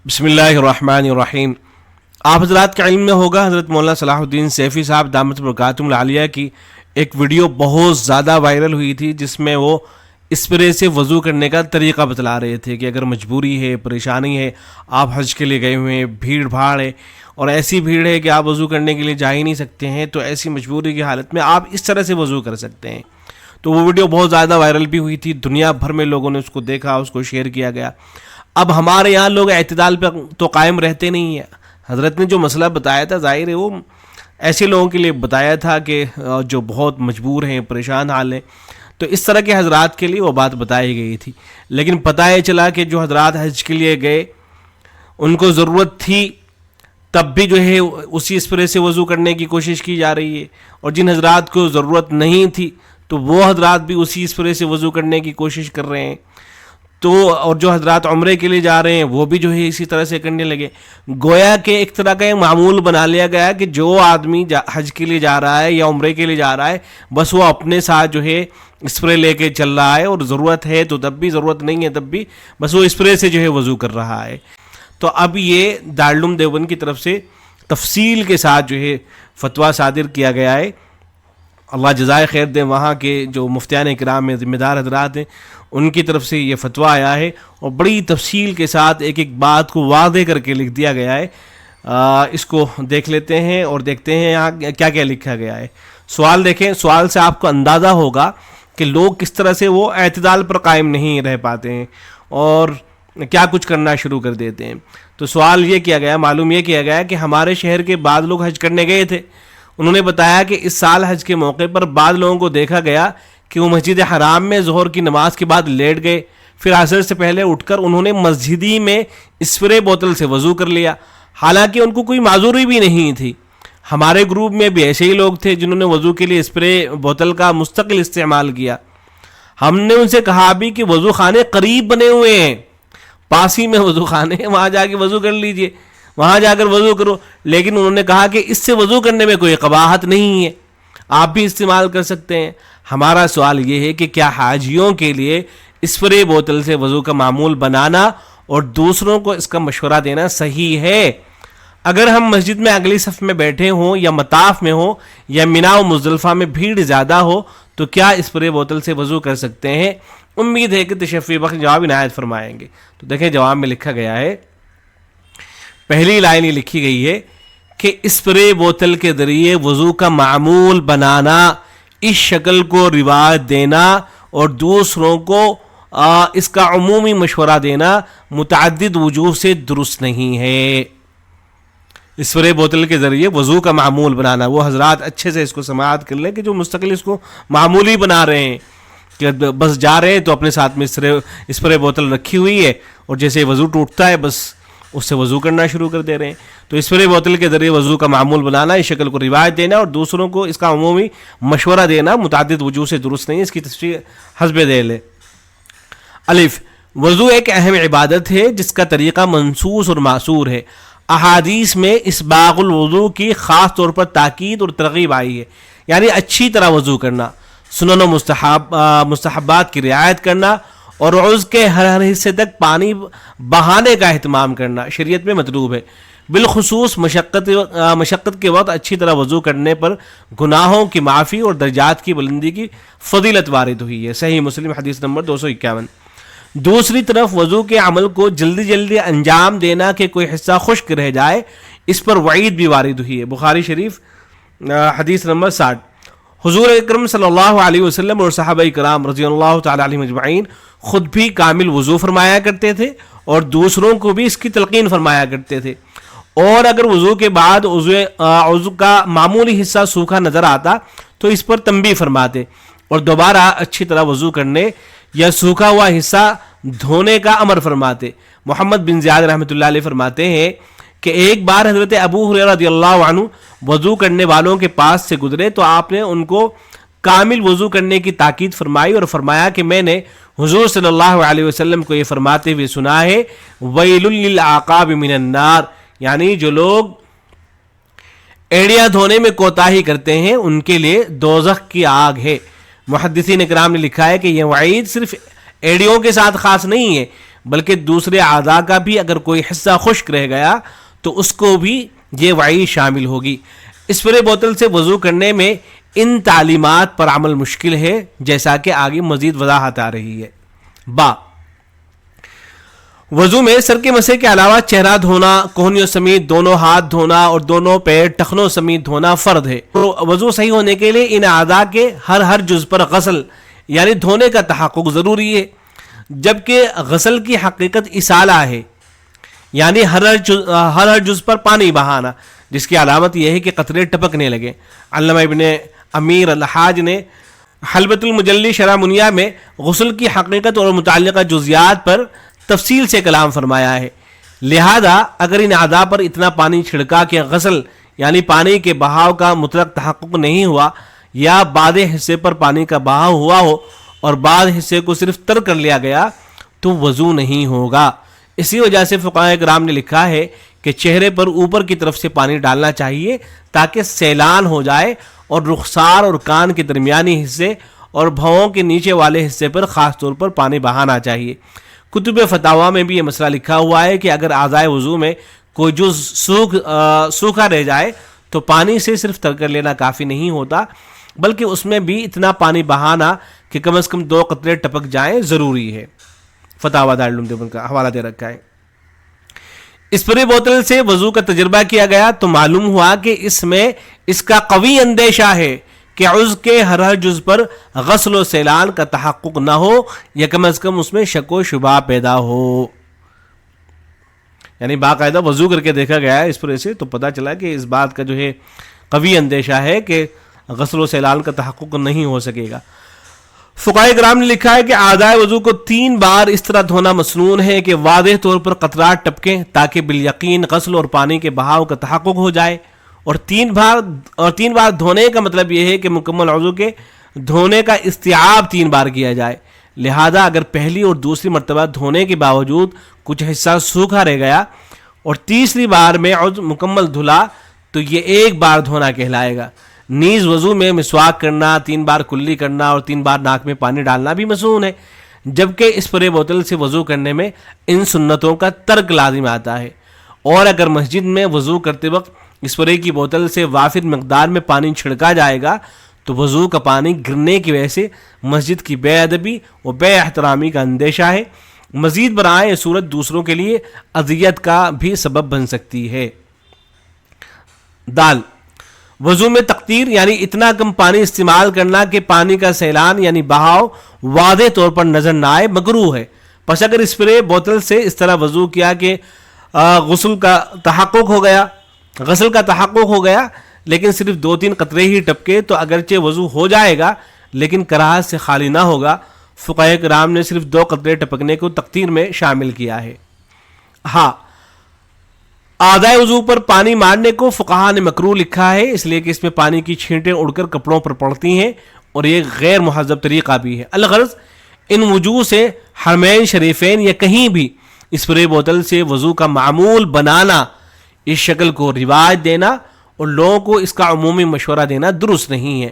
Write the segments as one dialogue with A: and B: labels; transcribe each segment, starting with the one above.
A: بسم اللہ الرحمن الرحیم۔ آپ حضرات کے علم میں ہوگا حضرت مولانا صلاح الدین سیفی صاحب دامت برکاتہم العالیہ کی ایک ویڈیو بہت زیادہ وائرل ہوئی تھی، جس میں وہ اسپرے سے وضو کرنے کا طریقہ بتلا رہے تھے کہ اگر مجبوری ہے، پریشانی ہے، آپ حج کے لیے گئے ہوئے ہیں، بھیڑ بھاڑ ہے اور ایسی بھیڑ ہے کہ آپ وضو کرنے کے لیے جا ہی نہیں سکتے ہیں، تو ایسی مجبوری کی حالت میں آپ اس طرح سے وضو کر سکتے ہیں۔ تو وہ ویڈیو بہت زیادہ وائرل بھی ہوئی تھی، دنیا بھر میں لوگوں نے اس کو دیکھا، اس کو شیئر کیا گیا۔ اب ہمارے یہاں لوگ اعتدال پہ تو قائم رہتے نہیں ہیں۔ حضرت نے جو مسئلہ بتایا تھا، ظاہر ہے وہ ایسے لوگوں کے لیے بتایا تھا کہ جو بہت مجبور ہیں، پریشان حال ہیں، تو اس طرح کے حضرات کے لیے وہ بات بتائی گئی تھی۔ لیکن پتہ یہ چلا کہ جو حضرات حج کے لیے گئے ان کو ضرورت تھی، تب بھی جو ہے اسی اسپرے سے وضو کرنے کی کوشش کی جا رہی ہے، اور جن حضرات کو ضرورت نہیں تھی تو وہ حضرات بھی اسی اسپرے سے وضو کرنے کی کوشش کر رہے ہیں۔ تو اور جو حضرات عمرے کے لیے جا رہے ہیں وہ بھی جو ہے اسی طرح سے کرنے لگے۔ گویا کہ ایک طرح کا معمول بنا لیا گیا کہ جو آدمی حج کے لیے جا رہا ہے یا عمرے کے لیے جا رہا ہے، بس وہ اپنے ساتھ جو ہے اسپرے لے کے چل رہا ہے، اور ضرورت ہے تو تب بھی، ضرورت نہیں ہے تب بھی، بس وہ اسپرے سے جو ہے وضو کر رہا ہے۔ تو اب یہ دارالعلوم دیوبند کی طرف سے تفصیل کے ساتھ جو ہے فتویٰ صادر کیا گیا ہے۔ اللہ جزائے خیر دے، وہاں کے جو مفتیان کرام میں ذمہ دار حضرات ہیں ان کی طرف سے یہ فتویٰ آیا ہے، اور بڑی تفصیل کے ساتھ ایک ایک بات کو واضح کر کے لکھ دیا گیا ہے۔ اس کو دیکھ لیتے ہیں اور دیکھتے ہیں یہاں کیا کیا لکھا گیا ہے۔ سوال دیکھیں، سوال سے آپ کو اندازہ ہوگا کہ لوگ کس طرح سے وہ اعتدال پر قائم نہیں رہ پاتے ہیں اور کیا کچھ کرنا شروع کر دیتے ہیں۔ تو سوال یہ کیا گیا، معلوم یہ کیا گیا کہ ہمارے شہر کے بعض لوگ حج کرنے گئے تھے، انہوں نے بتایا کہ اس سال حج کے موقع پر بعض لوگوں کو دیکھا گیا کہ وہ مسجد حرام میں ظہر کی نماز کے بعد لیٹ گئے، پھر عصر سے پہلے اٹھ کر انہوں نے مسجدی میں اسپرے بوتل سے وضو کر لیا، حالانکہ ان کو کوئی معذوری بھی نہیں تھی۔ ہمارے گروپ میں بھی ایسے ہی لوگ تھے جنہوں نے وضو کے لیے اسپرے بوتل کا مستقل استعمال کیا۔ ہم نے ان سے کہا بھی کہ وضو خانے قریب بنے ہوئے ہیں، پاس ہی میں وضو خانے ہیں، وہاں جا کے وضو کر لیجئے، وہاں جا کر وضو کرو۔ لیکن انہوں نے کہا کہ اس سے وضو کرنے میں کوئی قباحت نہیں ہے، آپ بھی استعمال کر سکتے ہیں۔ ہمارا سوال یہ ہے کہ کیا حاجیوں کے لیے اسپرے بوتل سے وضو کا معمول بنانا اور دوسروں کو اس کا مشورہ دینا صحیح ہے؟ اگر ہم مسجد میں اگلی صف میں بیٹھے ہوں یا مطاف میں ہوں یا مینا و مزدلفہ میں بھیڑ زیادہ ہو تو کیا اسپرے بوتل سے وضو کر سکتے ہیں؟ امید ہے کہ تشفی بخش جواب عنایت فرمائیں گے۔ تو دیکھیں جواب میں لکھا گیا ہے، پہلی لائن یہ لکھی گئی ہے کہ اسپرے بوتل کے ذریعے وضو کا معمول بنانا، اس شکل کو رواج دینا اور دوسروں کو اس کا عمومی مشورہ دینا متعدد وجوہ سے درست نہیں ہے۔ اسپرے بوتل کے ذریعے وضو کا معمول بنانا، وہ حضرات اچھے سے اس کو سماعت کر لیں کہ جو مستقل اس کو معمولی بنا رہے ہیں کہ بس جا رہے ہیں تو اپنے ساتھ میں اسپرے بوتل رکھی ہوئی ہے اور جیسے وضو ٹوٹتا ہے بس اس سے وضو کرنا شروع کر دے رہے ہیں۔ تو اسپرے بوتل کے ذریعے وضو کا معمول بنانا، اس شکل کو رواج دینا اور دوسروں کو اس کا عمومی مشورہ دینا متعدد وجوہ سے درست نہیں۔ اس کی تفصیل حسب ذیل ہے۔ الف، وضو ایک اہم عبادت ہے جس کا طریقہ منصوص اور معصور ہے۔ احادیث میں اسباغ الوضو کی خاص طور پر تاکید اور ترغیب آئی ہے، یعنی اچھی طرح وضو کرنا، سنن و مستحبات کی رعایت کرنا اور عضو کے ہر حصے تک پانی بہانے کا اہتمام کرنا شریعت میں مطلوب ہے۔ بالخصوص مشقت کے وقت اچھی طرح وضو کرنے پر گناہوں کی معافی اور درجات کی بلندی کی فضیلت وارد ہوئی ہے۔ صحیح مسلم حدیث نمبر 251۔ دوسری طرف وضو کے عمل کو جلدی جلدی انجام دینا کہ کوئی حصہ خشک رہ جائے، اس پر وعید بھی وارد ہوئی ہے۔ بخاری شریف حدیث نمبر 60۔ حضور اکرم صلی اللہ علیہ وسلم اور صحابہ کرام رضی اللہ تعالی عنہم اجمعین خود بھی کامل وضو فرمایا کرتے تھے اور دوسروں کو بھی اس کی تلقین فرمایا کرتے تھے، اور اگر وضو کے بعد عضو کا معمولی حصہ سوکھا نظر آتا تو اس پر تنبیہ فرماتے اور دوبارہ اچھی طرح وضو کرنے یا سوکھا ہوا حصہ دھونے کا امر فرماتے۔ محمد بن زیاد رحمۃ اللہ علیہ فرماتے ہیں کہ ایک بار حضرت ابو ہریرہ رضی اللہ عنہ وضو کرنے والوں کے پاس سے گزرے تو آپ نے ان کو کامل وضو کرنے کی تاکید فرمائی اور فرمایا کہ میں نے حضور صلی اللہ علیہ وسلم کو یہ فرماتے ہوئے سنا ہے، ویل للعقاب من النار، یعنی جو لوگ ایڑیاں دھونے میں کوتاہی کرتے ہیں ان کے لیے دوزخ کی آگ ہے۔ محدثین کرام نے لکھا ہے کہ یہ وعید صرف ایڑیوں کے ساتھ خاص نہیں ہے بلکہ دوسرے اعضاء کا بھی اگر کوئی حصہ خشک رہ گیا تو اس کو بھی یہ وعید شامل ہوگی۔ اسپرے بوتل سے وضو کرنے میں ان تعلیمات پر عمل مشکل ہے، جیسا کہ آگے مزید وضاحت آ رہی ہے۔ با، وضو میں سر کے مسح کے علاوہ چہرہ دھونا، کوہنیوں سمیت دونوں ہاتھ دھونا اور دونوں پیر ٹخنوں سمیت دھونا فرض ہے۔ وضو صحیح ہونے کے لیے ان اعضاء کے ہر جز پر غسل یعنی دھونے کا تحقق ضروری ہے، جبکہ غسل کی حقیقت اصالہ ہے، یعنی ہر جز پر پانی بہانا، جس کی علامت یہ ہے کہ قطرے ٹپکنے لگے۔ علامہ ابن امیر الحاج نے حلبۃ المجلی شرح منیہ میں غسل کی حقیقت اور متعلقہ جزیات پر تفصیل سے کلام فرمایا ہے۔ لہذا اگر ان اعضاء پر اتنا پانی چھڑکا کہ غسل یعنی پانی کے بہاؤ کا مطلق تحقق نہیں ہوا، یا بعض حصے پر پانی کا بہاؤ ہوا ہو اور بعض حصے کو صرف تر کر لیا گیا، تو وضو نہیں ہوگا۔ اسی وجہ سے فقہاء کرام نے لکھا ہے کہ چہرے پر اوپر کی طرف سے پانی ڈالنا چاہیے تاکہ سیلان ہو جائے، اور رخسار اور کان کے درمیانی حصے اور بھووں کے نیچے والے حصے پر خاص طور پر پانی بہانا چاہیے۔ کتب فتاویٰ میں بھی یہ مسئلہ لکھا ہوا ہے کہ اگر اعضائے وضو میں کوئی جز سوکھا رہ جائے تو پانی سے صرف تر کر لینا کافی نہیں ہوتا، بلکہ اس میں بھی اتنا پانی بہانا کہ کم از کم 2 قطرے ٹپک جائیں ضروری ہے۔ فتاویٰ دارالعلوم دیوبند کا حوالہ دے رکھا ہے۔ اسپرے بوتل سے وضو کا تجربہ کیا گیا تو معلوم ہوا کہ اس میں اس کا قوی اندیشہ ہے کہ عضو کے ہر جز پر غسل و سیلان کا تحقق نہ ہو، یا کم از کم اس میں شک و شبہ پیدا ہو۔ یعنی باقاعدہ وضو کر کے دیکھا گیا ہے اسپرے سے، تو پتہ چلا کہ اس بات کا جو ہے قوی اندیشہ ہے کہ غسل و سیلان کا تحقق نہیں ہو سکے گا۔ فقہاء کرام نے لکھا ہے کہ اعضائے وضو کو 3 بار اس طرح دھونا مسنون ہے کہ واضح طور پر قطرات ٹپکیں، تاکہ بالیقین غسل اور پانی کے بہاؤ کا تحقق ہو جائے۔ اور 3 بار دھونے کا مطلب یہ ہے کہ مکمل عضو کے دھونے کا استیعاب 3 بار کیا جائے۔ لہذا اگر پہلی اور دوسری مرتبہ دھونے کے باوجود کچھ حصہ سوکھا رہ گیا اور تیسری بار میں عضو مکمل دھلا تو یہ 1 بار دھونا کہلائے گا۔ نیز وضو میں مسواک کرنا، 3 بار کلی کرنا اور 3 بار ناک میں پانی ڈالنا بھی مسنون ہے، جبکہ اسپرے بوتل سے وضو کرنے میں ان سنتوں کا ترک لازم آتا ہے۔ اور اگر مسجد میں وضو کرتے وقت اسپرے کی بوتل سے وافر مقدار میں پانی چھڑکا جائے گا تو وضو کا پانی گرنے کی وجہ سے مسجد کی بے ادبی و بے احترامی کا اندیشہ ہے۔ مزید برآں یہ صورت دوسروں کے لیے اذیت کا بھی سبب بن سکتی ہے۔ دال، وضو میں تقطیر یعنی اتنا کم پانی استعمال کرنا کہ پانی کا سیلان یعنی بہاؤ واضح طور پر نظر نہ آئے مکروہ ہے۔ پس اگر اسپرے بوتل سے اس طرح وضو کیا کہ غسل کا تحقق ہو گیا لیکن صرف 2-3 قطرے ہی ٹپکے تو اگرچہ وضو ہو جائے گا لیکن کراہت سے خالی نہ ہوگا۔ فقہاء کرام نے صرف 2 قطرے ٹپکنے کو تقطیر میں شامل کیا ہے۔ ہاں، اعضائے وضو پر پانی مارنے کو فقہاء نے مکروہ لکھا ہے، اس لیے کہ اس میں پانی کی چھینٹیں اڑ کر کپڑوں پر پڑتی ہیں اور یہ غیر مہذب طریقہ بھی ہے۔ الغرض ان وجوہ سے حرمین شریفین یا کہیں بھی اسپرے بوتل سے وضو کا معمول بنانا، اس شکل کو رواج دینا اور لوگوں کو اس کا عمومی مشورہ دینا درست نہیں ہے۔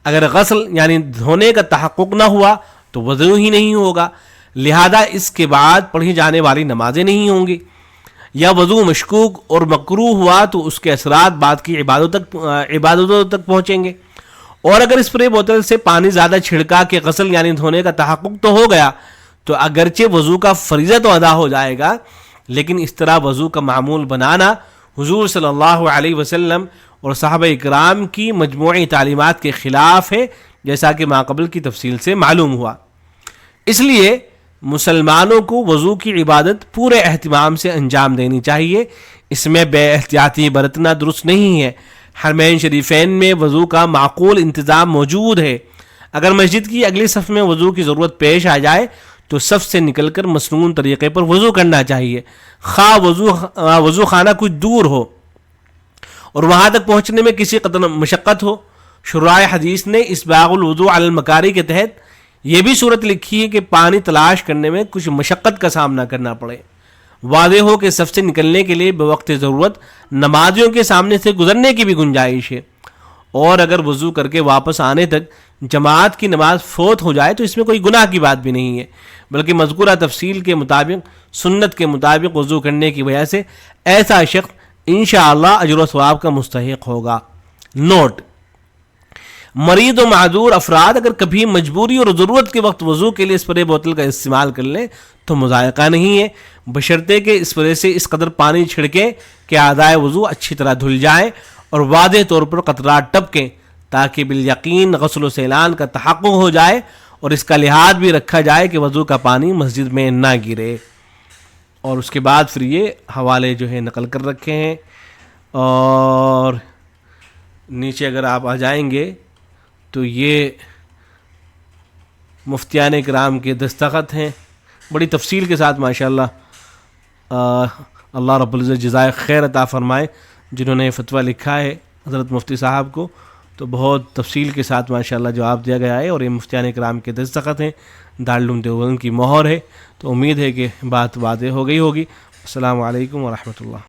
A: اگر غسل یعنی دھونے کا تحقق نہ ہوا تو وضو ہی نہیں ہوگا، لہذا اس کے بعد پڑھی جانے والی نمازیں نہیں ہوں گی۔ یا وضو مشکوک اور مکروہ ہوا تو اس کے اثرات بعد کی عبادتوں تک پہنچیں گے۔ اور اگر اسپرے بوتل سے پانی زیادہ چھڑکا کے غسل یعنی دھونے کا تحقق تو ہو گیا تو اگرچہ وضو کا فریضہ تو ادا ہو جائے گا، لیکن اس طرح وضو کا معمول بنانا حضور صلی اللہ علیہ وسلم اور صحابہ اکرام کی مجموعی تعلیمات کے خلاف ہے، جیسا کہ ماقبل کی تفصیل سے معلوم ہوا۔ اس لیے مسلمانوں کو وضو کی عبادت پورے اہتمام سے انجام دینی چاہیے، اس میں بے احتیاطی برتنا درست نہیں ہے۔ حرمین شریفین میں وضو کا معقول انتظام موجود ہے۔ اگر مسجد کی اگلی صف میں وضو کی ضرورت پیش آ جائے تو صف سے نکل کر مسنون طریقے پر وضو کرنا چاہیے، خواہ وضو خانہ کچھ دور ہو اور وہاں تک پہنچنے میں کسی قدر مشقت ہو۔ شراح حدیث نے اسباغ الوضوء علی المکاری کے تحت یہ بھی صورت لکھی ہے کہ پانی تلاش کرنے میں کچھ مشقت کا سامنا کرنا پڑے۔ واضح ہو کہ صف سے نکلنے کے لیے بوقت ضرورت نمازیوں کے سامنے سے گزرنے کی بھی گنجائش ہے، اور اگر وضو کر کے واپس آنے تک جماعت کی نماز فوت ہو جائے تو اس میں کوئی گناہ کی بات بھی نہیں ہے، بلکہ مذکورہ تفصیل کے مطابق سنت کے مطابق وضو کرنے کی وجہ سے ایسا شخص انشاءاللہ اجر و ثواب کا مستحق ہوگا۔ نوٹ: مریض و معذور افراد اگر کبھی مجبوری اور ضرورت کے وقت وضو کے لیے اسپرے بوتل کا استعمال کر لیں تو مذائقہ نہیں ہے، بشرطے کہ اسپرے سے اس قدر پانی چھڑکیں کہ اعضائے وضو اچھی طرح دھل جائیں اور واضح طور پر قطرات ٹپکیں، تاکہ بالیقین غسل و سیلان کا تحقق ہو جائے اور اس کا لحاظ بھی رکھا جائے کہ وضو کا پانی مسجد میں نہ گرے۔ اور اس کے بعد پھر یہ حوالے جو ہیں نقل کر رکھے ہیں، اور نیچے اگر آپ آ جائیں گے تو یہ مفتیان کرام کے دستخط ہیں، بڑی تفصیل کے ساتھ ماشاءاللہ۔ اللہ رب العزت جزائے خیر عطا فرمائے جنہوں نے فتویٰ لکھا ہے حضرت مفتی صاحب کو، تو بہت تفصیل کے ساتھ ماشاءاللہ جواب دیا گیا ہے، اور یہ مفتیان کرام کے دستخط ہیں، دارالعلوم دیوبند کی مہر ہے، تو امید ہے کہ بات واضح ہو گئی ہوگی۔ السلام علیکم ورحمۃ اللہ۔